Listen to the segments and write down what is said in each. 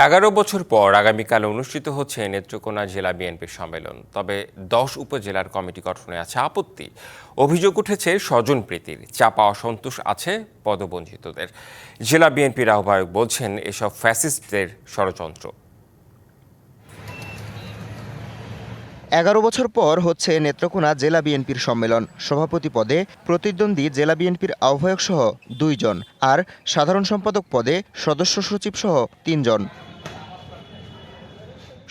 11 বছর পর আগামীকাল অনুষ্ঠিত হচ্ছে নেত্রকোনা জেলা বিএনপির সম্মেলন। তবে 10 উপজেলার কমিটি গঠনে আছে আপত্তি। অভিযোগ উঠেছে স্বজনপ্রীতির, চাপা অসন্তোষ আছে পদবঞ্চিতদের। জেলা বিএনপির আহ্বায়ক বলছেন এসব ফ্যাসিস্টদের ষড়যন্ত্র। 11 বছর পর হচ্ছে নেত্রকোনা জেলা বিএনপির সম্মেলন। সভাপতি পদে প্রতিদ্বন্দ্বী জেলা বিএনপির আহ্বায়ক সহ 2 জন, আর সাধারণ সম্পাদক পদে সদস্য সচিব সহ 3 জন।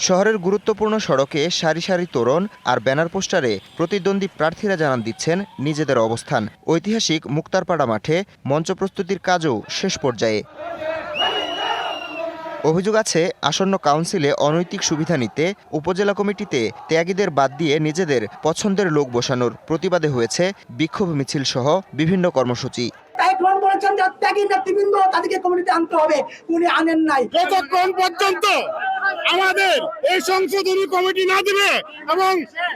শহরের গুরুত্বপূর্ণ সড়কে সারি সারি তোরণ আর ব্যানার পোস্টারে প্রতিদ্বন্দ্বী প্রার্থীরা জানান দিচ্ছেন নিজেদের অবস্থান। ঐতিহাসিক মুক্তারপাড়া মাঠে মঞ্চ প্রস্তুতির কাজও শেষ পর্যায়ে। অভিযোগ আছে আসন্ন কাউন্সিলে অনৈতিক সুবিধা নিতে উপজেলা কমিটিতে ত্যাগীদের বাদ দিয়ে নিজেদের পছন্দের লোক বসানোর প্রতিবাদে হয়েছে বিক্ষোভ মিছিল সহ বিভিন্ন কর্মসূচি। বলেছেন যে ত্যাগী নেতৃবৃন্দ তাদেরকে কমিটিতে আনতে হবে, উনি আনেন নাই। যতক্ষণ পর্যন্ত আমাদের এই সংশোধনী কমিটি না দিবে এবং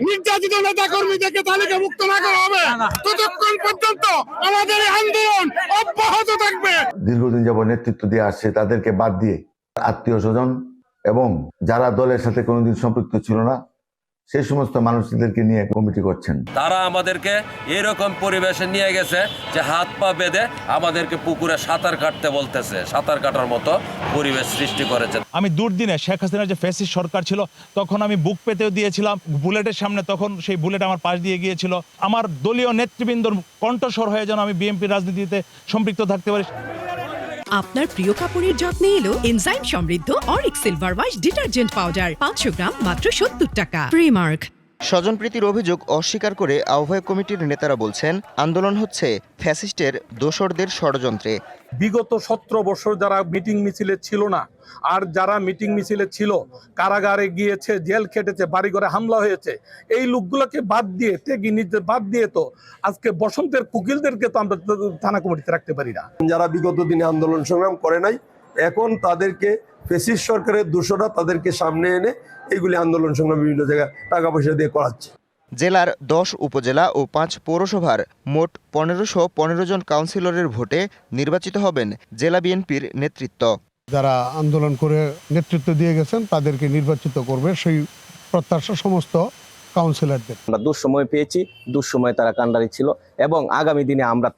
নির্যাতিত নেতা কর্মীদেরকে তালিকাভুক্ত না করা হবে, ততক্ষণ পর্যন্ত আমাদের এই আন্দোলন অব্যাহত থাকবে। দীর্ঘদিন যাবত নেতৃত্ব দিয়ে আসছে তাদেরকে বাদ দিয়ে আত্মীয় স্বজন এবং যারা দলের সাথে কোনোদিন সম্পৃক্ত ছিল না সেই সমস্ত মানুষদেরকে নিয়ে কমিটি করছেন। তারা আমাদেরকে এরকম পরিবেশে নিয়ে গেছে যে হাত পা বেঁধে আমাদেরকে পুকুরে সাঁতার কাটতে বলতেছে, সাঁতার কাটার মতো পরিবেশ সৃষ্টি করেছে। আমি দুর্দিনে শেখ হাসিনার যে ফ্যাসিস্ট সরকার ছিল তখন আমি বুক পেতেও দিয়েছিলাম বুলেটের সামনে, তখন সেই বুলেট আমার পাশ দিয়ে গিয়েছিল। আমার দলীয় নেতৃবৃন্দর কণ্ঠস্বর হয়ে যেন আমি বিএনপি রাজনীতিতে সম্পৃক্ত থাকতে পারি। আপনার প্রিয় কাপড়ের যত্নে এলো এনজাইম সমৃদ্ধ Arik silver wash detergent powder 500 গ্রাম মাত্র 70 টাকা। প্রিমার্ক। স্বজনপ্রীতির অভিযোগ অস্বীকার করে আহ্বায়ক কমিটির নেতারা বলছেন আন্দোলন হচ্ছে ফ্যাসিস্টের দোসরদের ষড়যন্ত্রে। বিগত 17 বছর যারা মিটিং মিছিলে ছিল না, আর যারা মিটিং মিছিলে ছিল কারাগারে গিয়েছে, জেল খেটেছে, বাড়িঘরে হামলা হয়েছে, এই লোকগুলোকে বাদ দিয়ে ত্যাগী নিজে বাদ দিয়ে তো আজকে বসন্তের কুকিলদেরকে তো আমরা থানা কমিটিতে রাখতে পারি না। যারা বিগত দিনে আন্দোলন সংগ্রাম করে নাই, এখন তাদেরকে ফ্যাসিস্ট সরকারের দোষরা তাদেরকে সামনে এনে এইগুলি আন্দোলন সংগ্রাম বিভিন্ন জায়গায় টাকা পয়সা দিয়ে করাচ্ছে। জেলার 10 উপজেলা ও 5 পৌরসভার মোট 1515 জন কাউন্সিলরের ভোটে নির্বাচিত হবেন জেলা বিএনপির নেতৃত্ব। যারা আন্দোলন করে নেতৃত্ব দিয়ে গেছেন তাদেরকে নির্বাচিত করবে সেই প্রত্যাশা সমস্ত কাউন্সিলরদের। আমরা দুঃসময় পেয়েছি, দুঃসময় তারা কান্ডারি ছিল এবং আগামী দিনে আমরা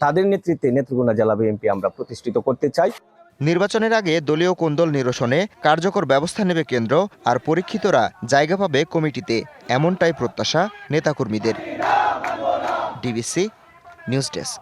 তাদের নেতৃত্বে নেত্রকোনা জেলা বিএনপি আমরা প্রতিষ্ঠিত করতে চাই। নির্বাচনের আগে দলীয় কোন্দল নিরসনে কার্যকর ব্যবস্থা নেবে কেন্দ্র, আর পরীক্ষিতরা জায়গা পাবে কমিটিতে, এমনটাই প্রত্যাশা নেতাকর্মীদের। DBC news desk.